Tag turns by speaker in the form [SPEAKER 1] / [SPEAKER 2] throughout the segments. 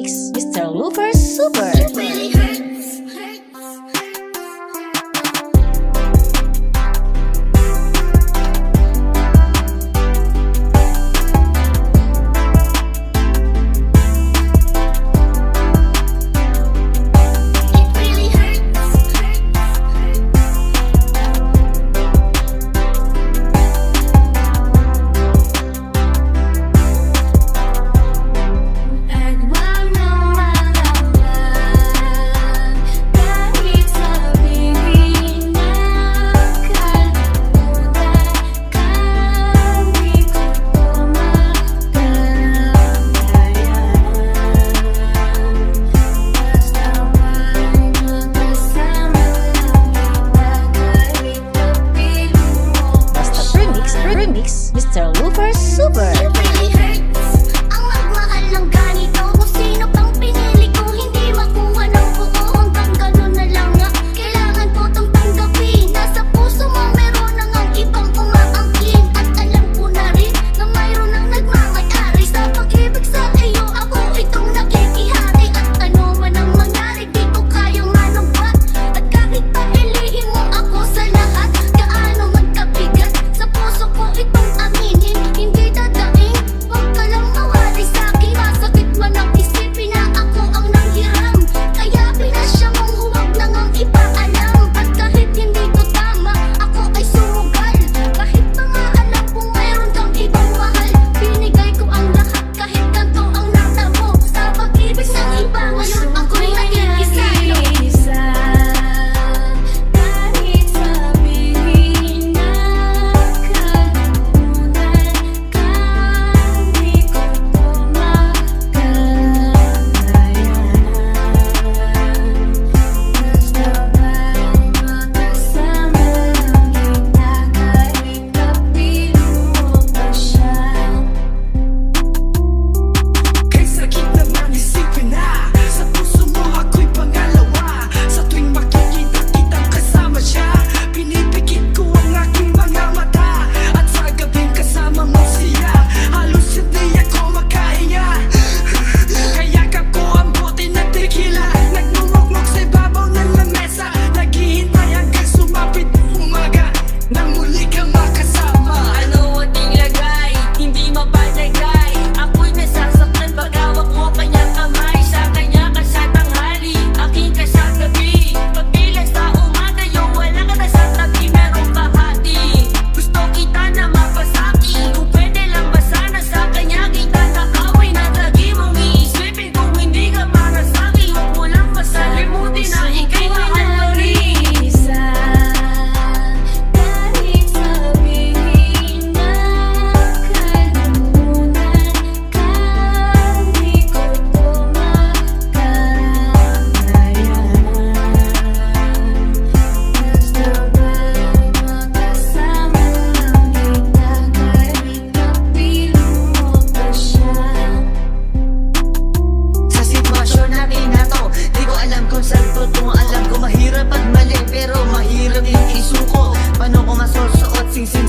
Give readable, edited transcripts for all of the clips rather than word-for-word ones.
[SPEAKER 1] Remix, Mr. Looper Super. Remix, Mr. Looper Super.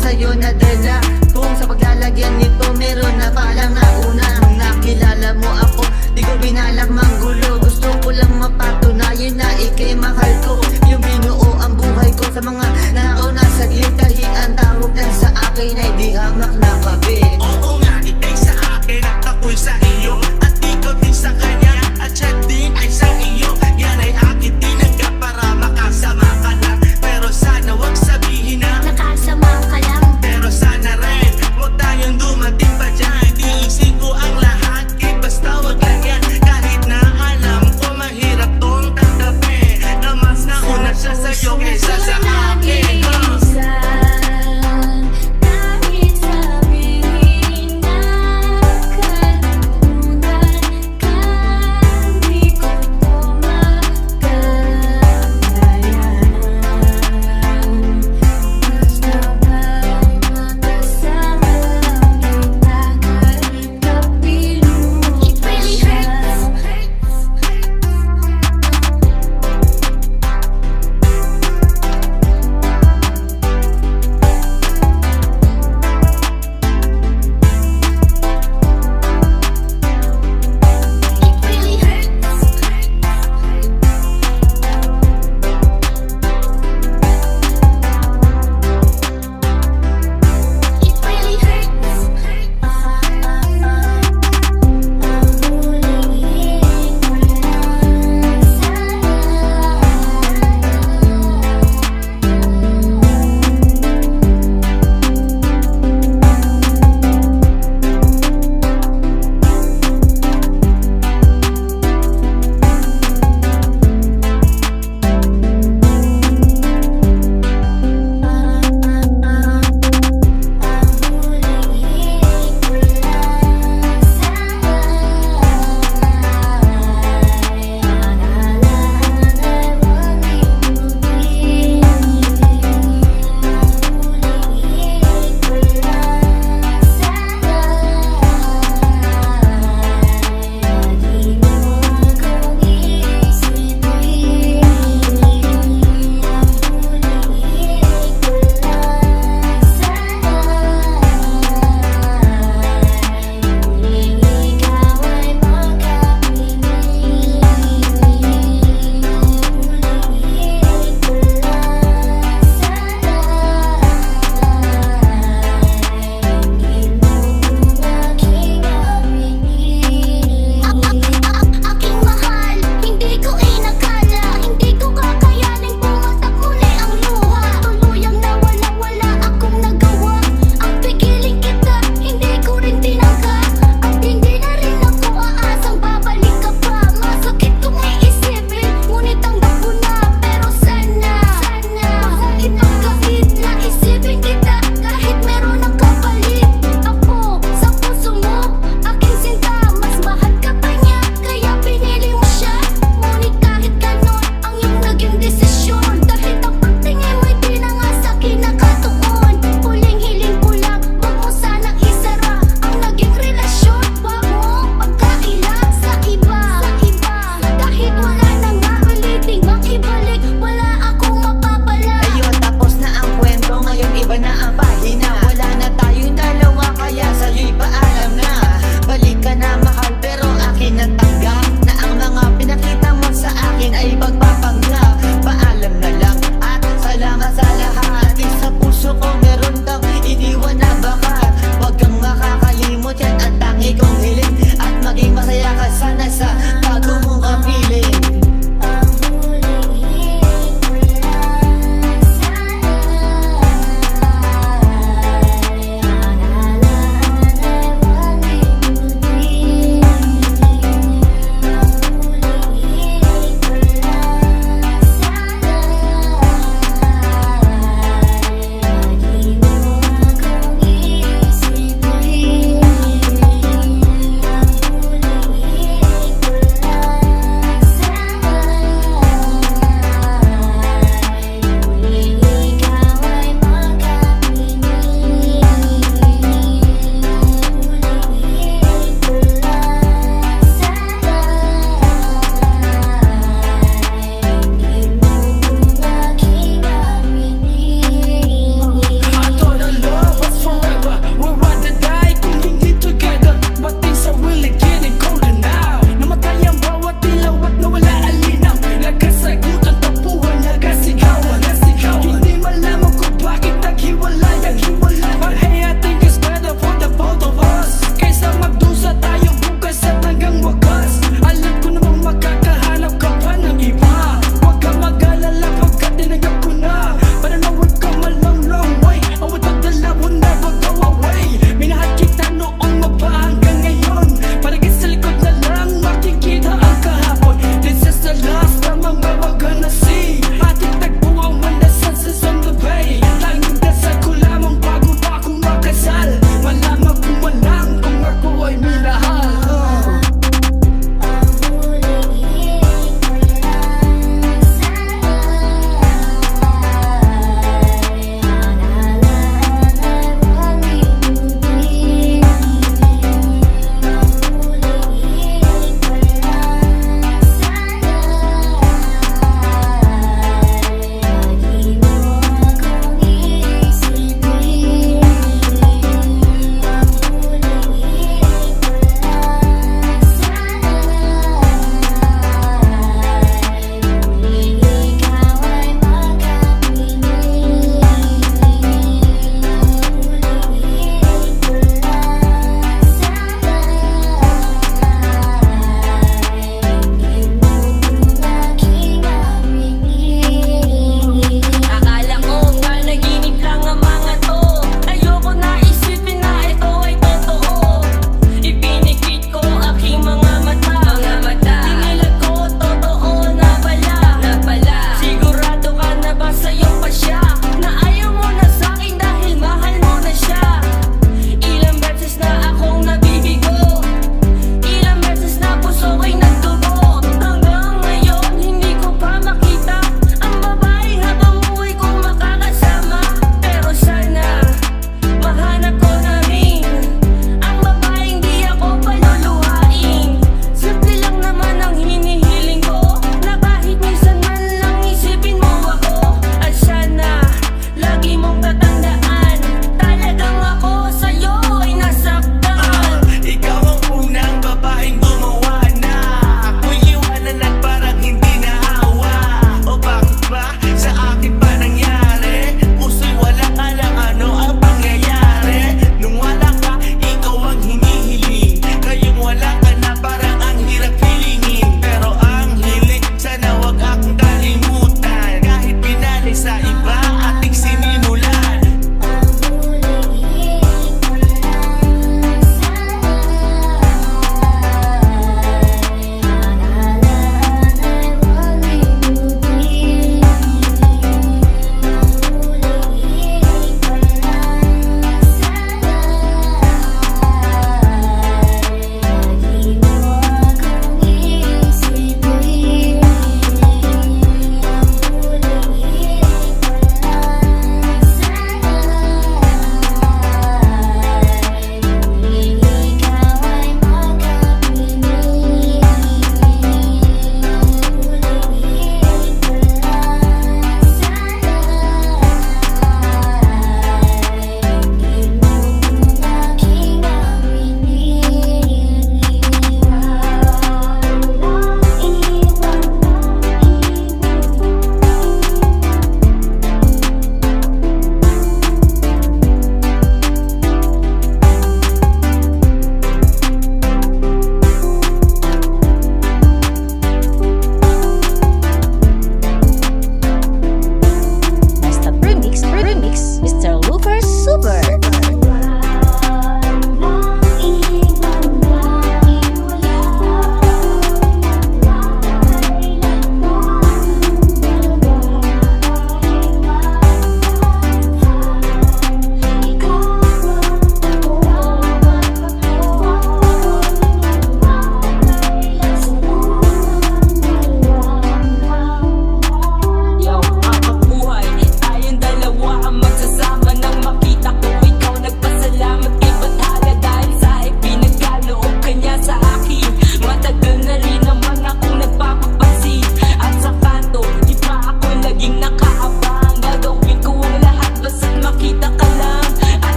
[SPEAKER 2] Sa'yo nadala kung sa paglalagyan nito meron na palang nauna. Nung nakilala mo ako, di ko binalak manggulo. Gusto ko lang mapatunayan na ika'y mahal ko. Yung binuo ang buhay ko sa mga nauna sa kahit ang tawag lang sa akin ay di hamak na kabit.
[SPEAKER 3] Oo nga, ika'y sa akin at ako'y sa iyo, at ikaw din sa kanya at siya din ay sa iyo. Yan ay akin tinanggap para makasama ka lang. Pero sana wag sabihin na
[SPEAKER 4] nakasama ka lang.
[SPEAKER 3] pero sana rin huwag tayong dumating pa dyan. Iisip ko ang lahat, basta wag lang yan. Kahit na alam ko mahirap tong tanggapin, na mas nauna siya sa'yo kaysa sa akin.
[SPEAKER 4] Kahit sabihin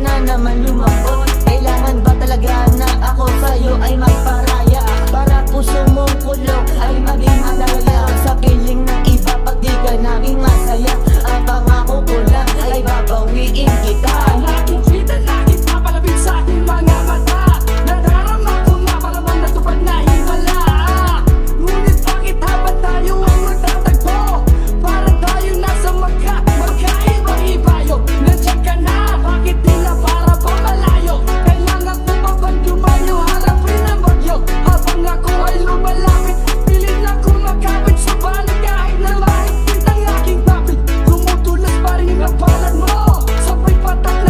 [SPEAKER 2] na naman lumambot. Kailangan ba talaga na ako sa'yo ay magparaya? Para puso mong kulong ay maging madaya. Sa piling ng iba pag di ka naging masaya, ang pangako ko lang ay babawiin kita.
[SPEAKER 4] Ang aking kita lagi papalapit sa aking mga mata. Nadarama ko nga para bang natupad na himala. Ngunit bakit habang tayo ang magtatagpo? Parang tayo nasa magkaibang ibayo. Nandiyan ka na, bakit tila para pa malayo? Kailangan ko pa bang lumayo, harapin ang bagyo? Habang ako ay lumalapit, pilit na ko makapit. Subalit kahit na mahigpit ang aking tapit, tumutulas pa rin ang palad mo. Sabay patak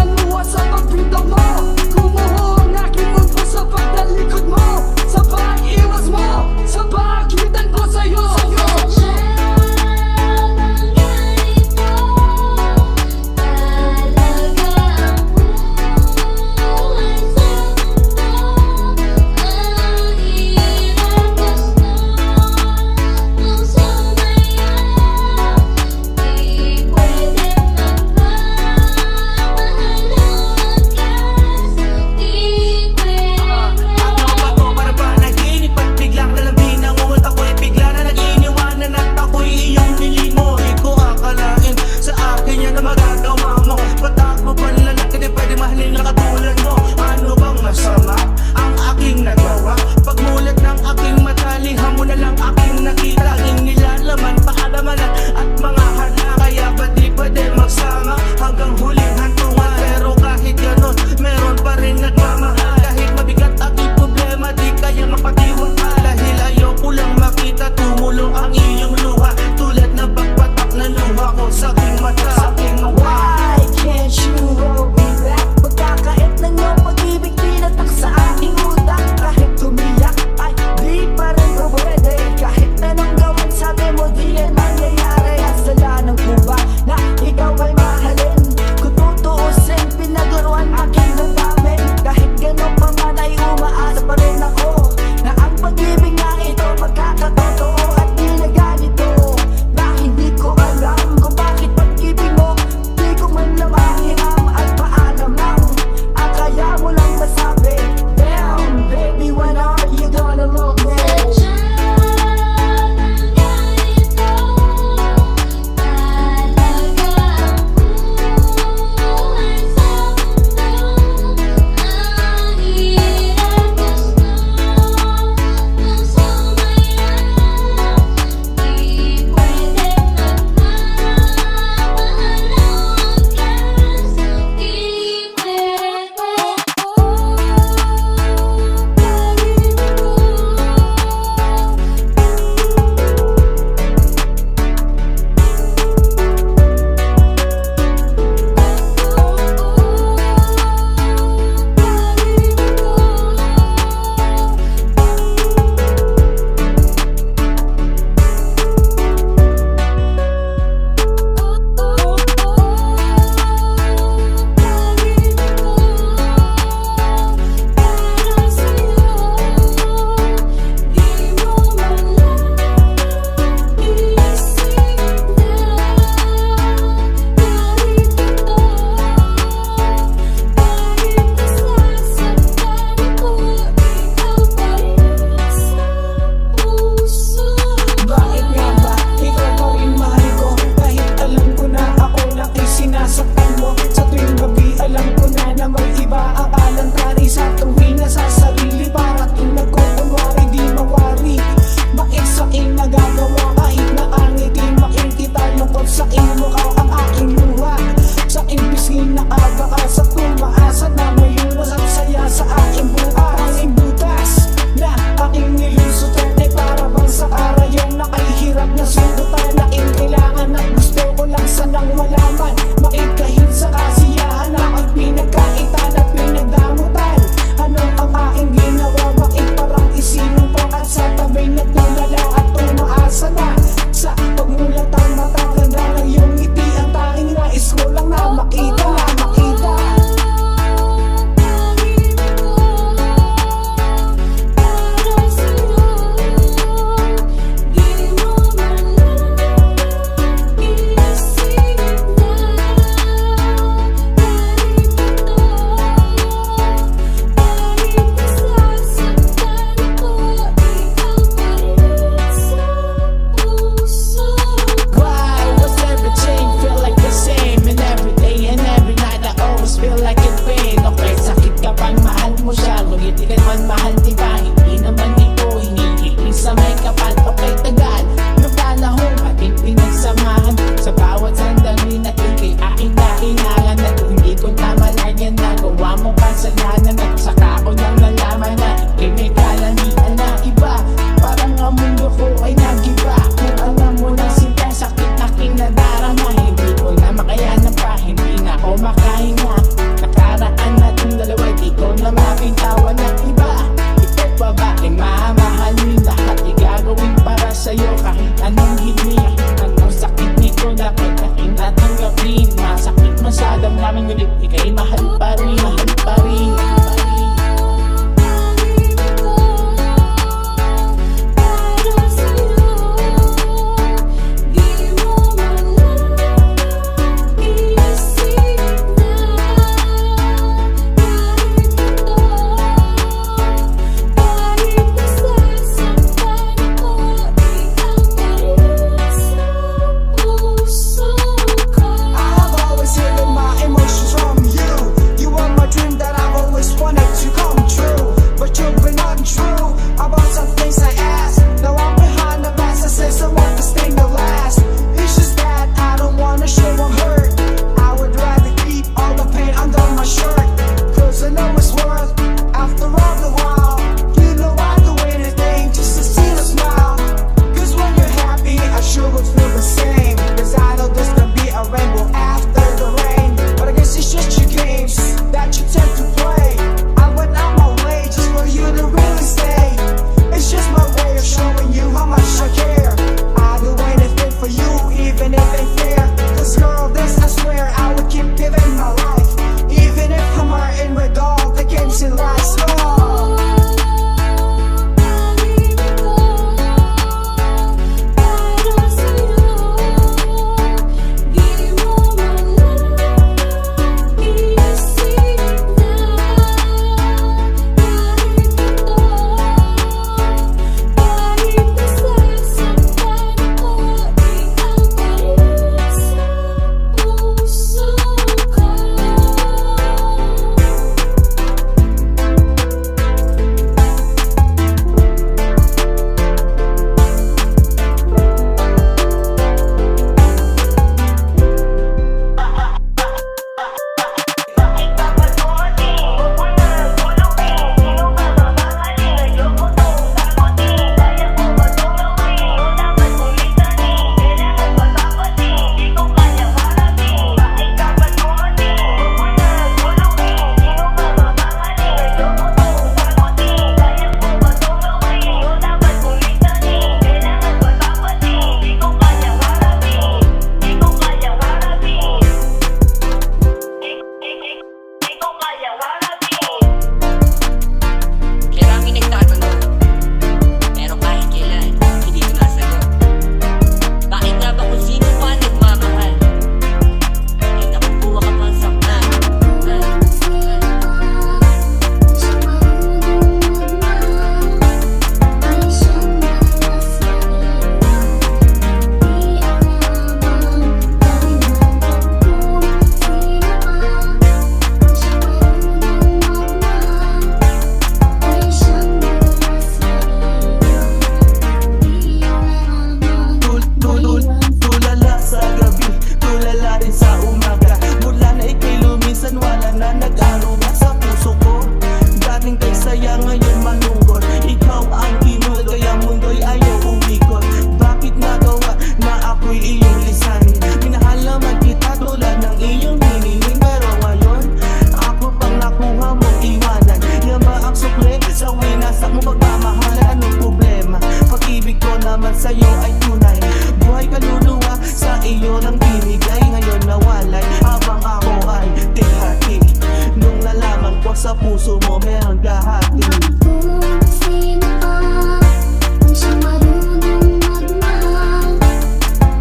[SPEAKER 5] sa puso mo meron kahati.
[SPEAKER 6] Kung sino pa ang siyang marunong magmahal,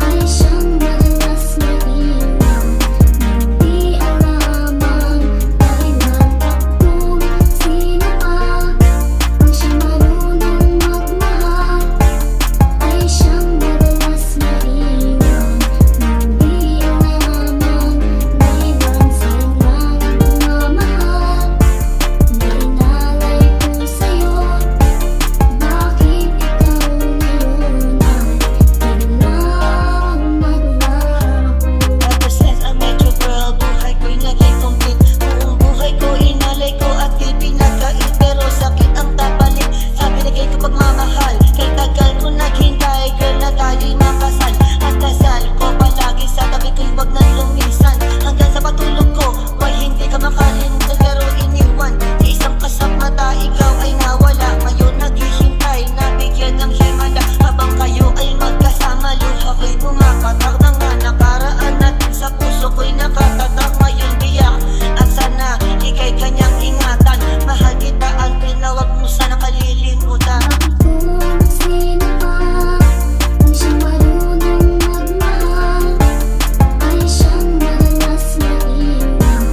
[SPEAKER 6] ay siyang madalas maiwan, hindi alam ang dahilan. Kung sino pa ang siyang marunong magmahal, ay siyang madalas maiwan, hindi alam ang dahilan. Sa'yo lang pumamahal, nainalay ko sa'yo. Bakit ikaw ngayon ay biglang nagbago?
[SPEAKER 2] Ever since I met you girl, buhay ko'y naging complete. Buong buhay ko inalay ko at di pinagkait, pero sakit ang tapalit sa binigay ko pagmamahal. Kay tagal ko naghintay girl na tayo'y makasal, at dasal ko palagi sa tabi ko'y wag na lumisan. Hanggang sa patulog ko ay hindi ka makalimutan, pero iniwan sa isang kasap mata. Ikaw ay nawala, ngayon naghihintay na bigyan ng himala. Habang kayo ay magkasama, luha ko'y bumakatak. Mga nakaraan natin sa puso ko'y nakatatak. Ngayon biyak at sana ika'y kanyang ingatan. Mahal kita Alvin, na wag mo sana kalilimutan.
[SPEAKER 6] Kung sino pa ang siyang marunong magmahal, ay siyang madalas maiwan,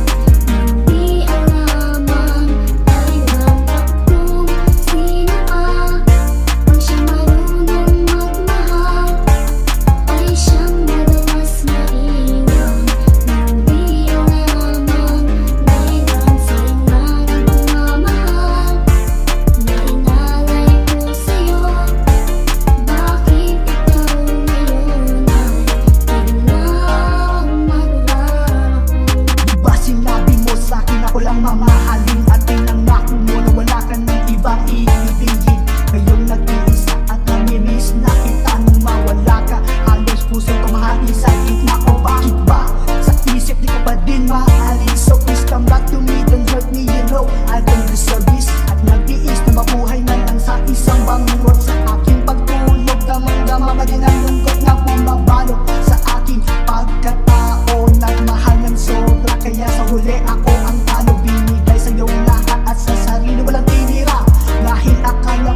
[SPEAKER 6] hindi alam ang dahilan. Kung sino pa ang siyang marunong magmahal, ay siyang madalas maiwan, hindi alam ang dahilan. Sa'yo lang pumamahal, nainalay ko sa'yo. Bakit ikaw ngayon ay biglang nagbago?
[SPEAKER 4] Diba sinabi mo sa'kin ako lang mamahalin, at pinangako mo na wala ka ng ibang iibigin. Ngayong nag-iisa at namimiss na kita nung mawala ka. Halos puso ko mahati sa gitna ko. Bakit ba? Sa isip di ko pa din mahalin. So please come back to me, don't hurt me, you know I don't deserve this. At nag-iis na mabuhay na lang sa isang bangungot. Sa aking pagtulog, damang-dama pa din ang lungkot na bumabalot sa aking pagkatao. Nagmahal ng sobra, kaya sa huli ako ang talo. Binigay sa'yo lahat at sa sarili walang tinira, dahil akala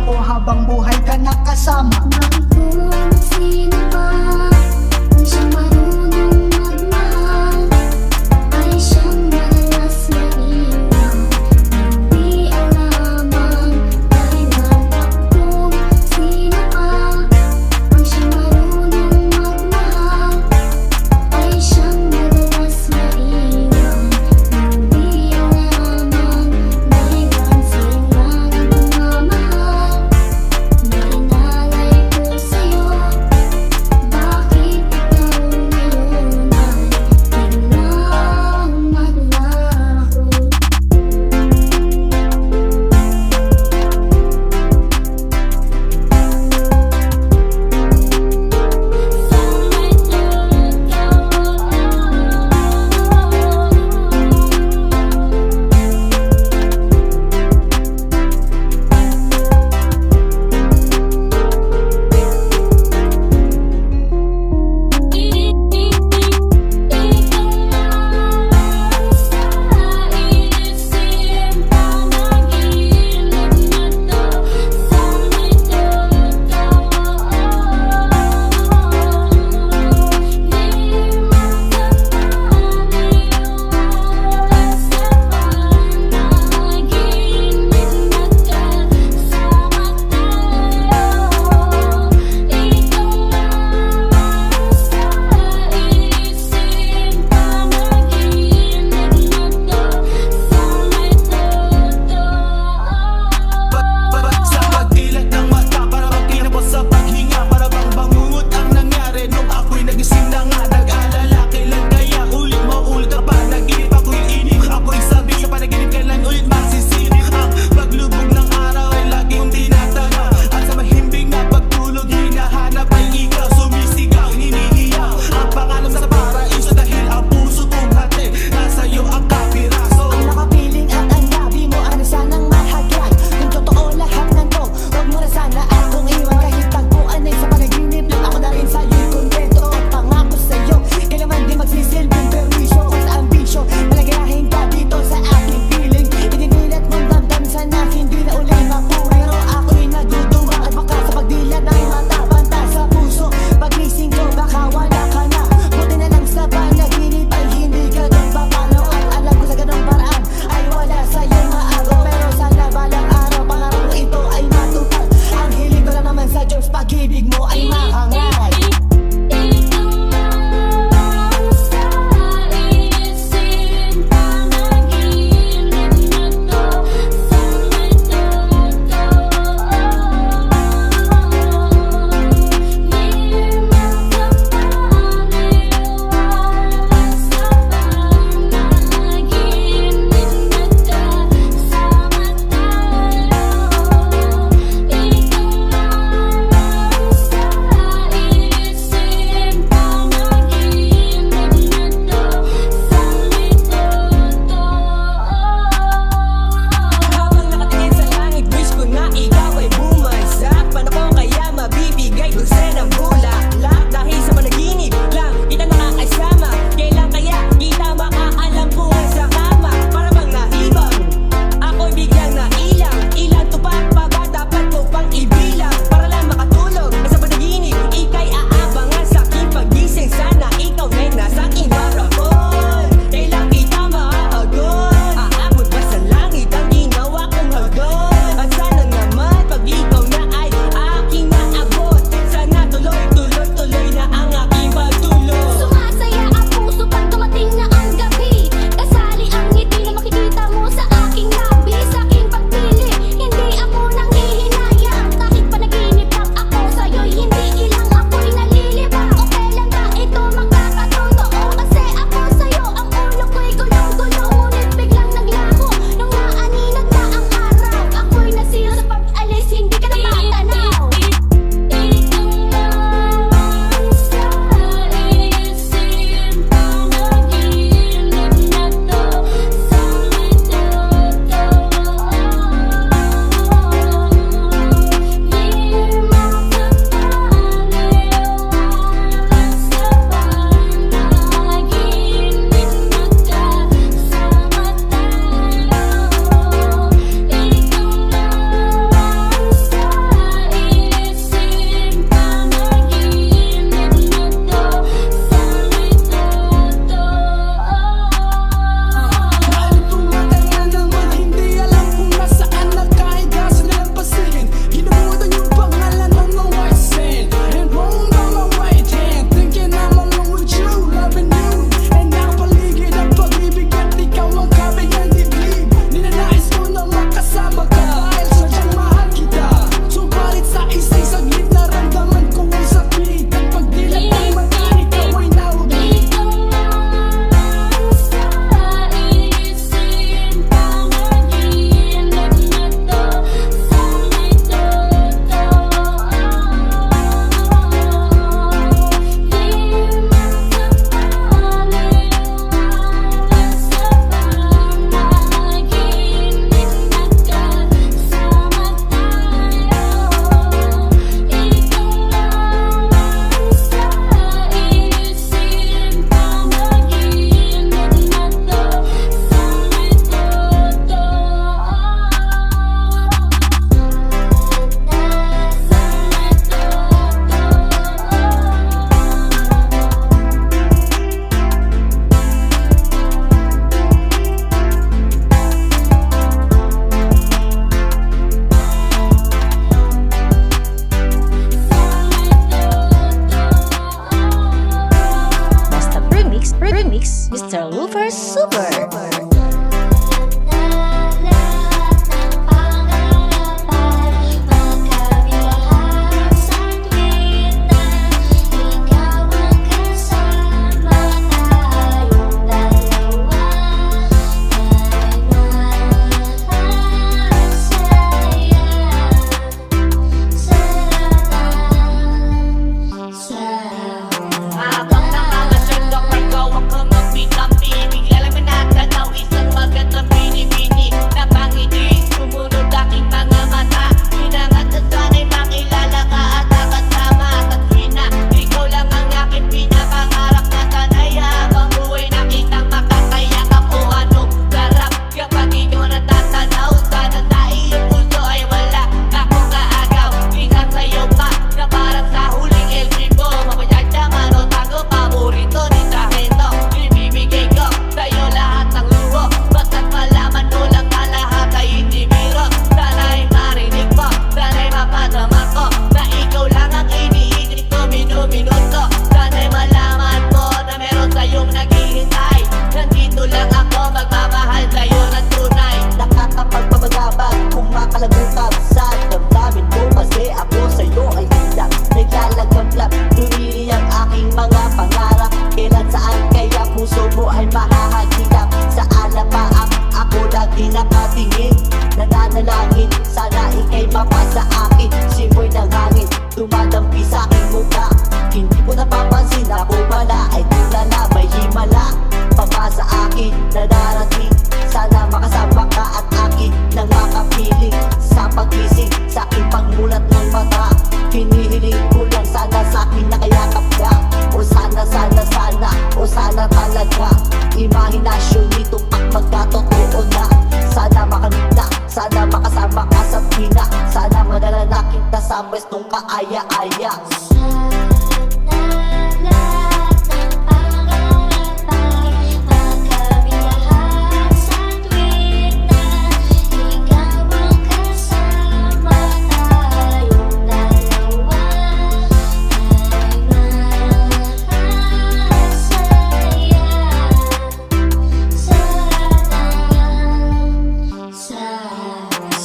[SPEAKER 2] natatanaw. Sana sa iyong puso ay wala akong kaagaw. Minsan sa'yo ka na parang sa huling El Primo. Mapayag naman o tago, paborito ni Sargento. Ibibigay ko sa'yo lahat ng luho, basta't malaman mo lang na lahat ay hindi biro. Sana'y marinig mo, sana'y mapadama ko na ikaw lang ang iniisip ko minuminuto. Sana'y malaman mo na meron sa'yong naghihintay. Nandito lang ako, magmamahal sa'yo ng tunay.
[SPEAKER 7] Nakakapagpapagabag, kumakalagutab sa damdamin ko. Kasi ako sa'yo ay hindi naglalagablab. Dumili ang aking mga pangarap. Kailan saan kaya puso mo ay mahahagilap. Sa alapaap ako lagi nakatingin, nananalangin sana ika'y mapasa akin. Simoy ng hangin, dumadampi sa aking mukha. Hindi ko napapansin ako pala ay tulala, may himala pa sa akin na darating. Sana makasama ka at akin nang makapiling sa pagising, sa aking pagmulat ng mata. Hinihiling ko lang sana sa akin nakayakap ka. O sana, sana, sana, o sana talaga. Imahinasyon nito pag magkatotoo na. Sana makamita, sana makasama ka sa pina. Sana madala na kita sa pwestong kaaya-aya.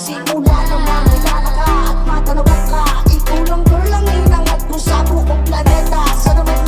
[SPEAKER 7] Simula nang makilala ka at matanawan ka, ikaw lang girl ang inangat ko sa buong planeta. Sa naman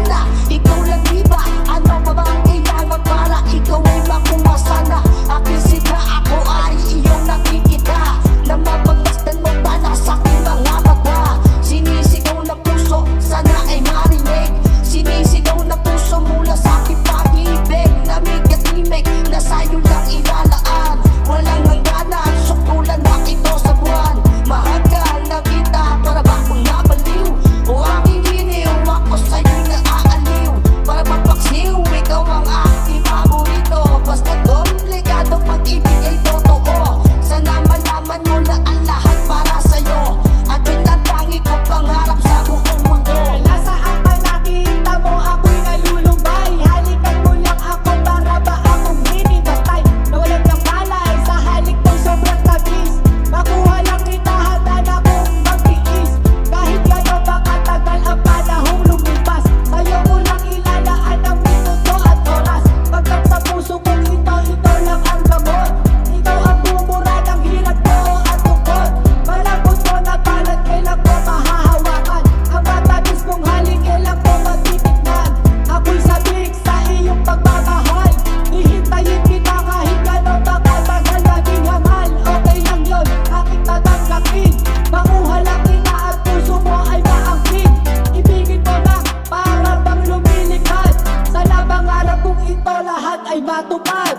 [SPEAKER 7] na, ikaw lang diba? Ano pa ba ang kailangan para ikaw ay makuha sana? Aking sila, ako ay iyong nakikita, na mapagmasdan mo tala sa aking mga mata. Sinisigaw na puso, sana ay marinig. Sinisigaw na puso mula sa aking pag-ibig. Lamig at himig na sa'yo lang ilalaan. Walang hangganan, sukulan na ito sa buwan. Mahal na kita, para ba akong nabaliw? O aking giniw, ako sa'yo'y naaaliw. Para magpaksiw, ikaw ang aking paborito. Basta komplikado, pag-ibig ay totoo. Sana malaman mo na ang lahat para sa'yo. At pinatangi ko pangarap sa buong mundo.
[SPEAKER 4] Nasaan pa nakita mo ako'y nalulumbay? Halikan mo lang ako para ba akong hinibatay? Nawalan ng malay sa halik mong sobrang tabis. Makuha lang kita, handa na kong magtiis. Kahit gano'n ba katagal ang panahong lumipas, sa'yo ko lang ilalaan ang minuto at oras. Pagkat sa puso kong ito lang ang gamot. Ikaw ang bumura ng hirap ko at tukod. Malambot mo na palad, kailan ko mahahawakan. Ang matabis mong halik, kailan ko matitignan. Ako'y sabik sa iyong pagmamahal. Hihintayin kita kahit gano'n ba katagal naging hangal. Okay lang yun, aking tatanggapin. Makuha lang kita at puso mo ay maangkin. Ibigin mo na para bang lumilipad. Sana pangarap kong ito lahat ay matupad.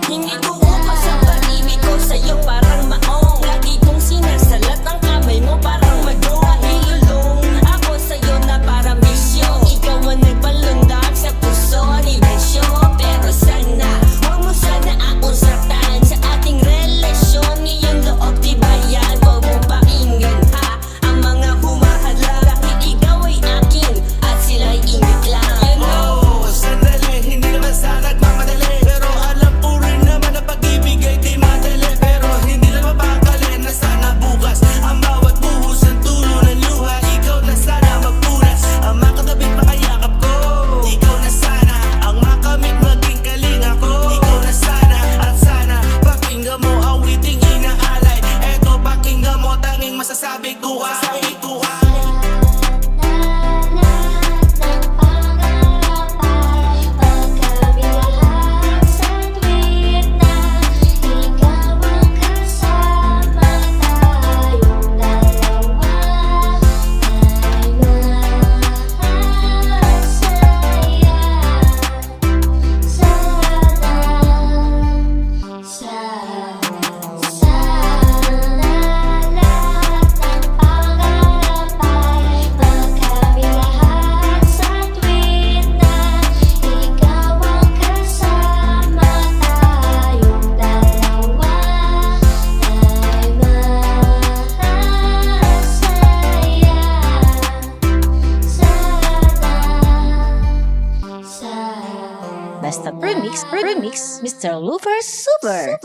[SPEAKER 8] Hindi ko upas ang pag-ibig ko sa'yo parang maong. Lagi kong sinasalat ang kamay mo parang magawa. Hilulong ako sa'yo na parang bisyo. Ikaw ang nagpalundag sa puso ni Besyo. Pero sana, huwag mo sana akong saktan sa ating relasyon. Iyong loob di ba yan? Huwag mo pakinggan ha ang mga humahala. Dahil ikaw ay akin at sila'y ingit lang.
[SPEAKER 3] Oh, sandali, hindi naman sana nagmamadali. Pero alam ko rin naman na pag-ibig ay di madali. Pero hindi na mapakali na sana bukas ang bawat buhos ng tulo ng luha. Ikaw na sana magpunas ang makatabit makayakap ko. Ikaw na sana ang makamit maging kalinga ko. Ikaw na sana at sana pakinggan mo ang witing inaalay. Eto pakinggan mo tanging masasabi ko ay
[SPEAKER 1] Best of Remix, Mr. Lufer Super.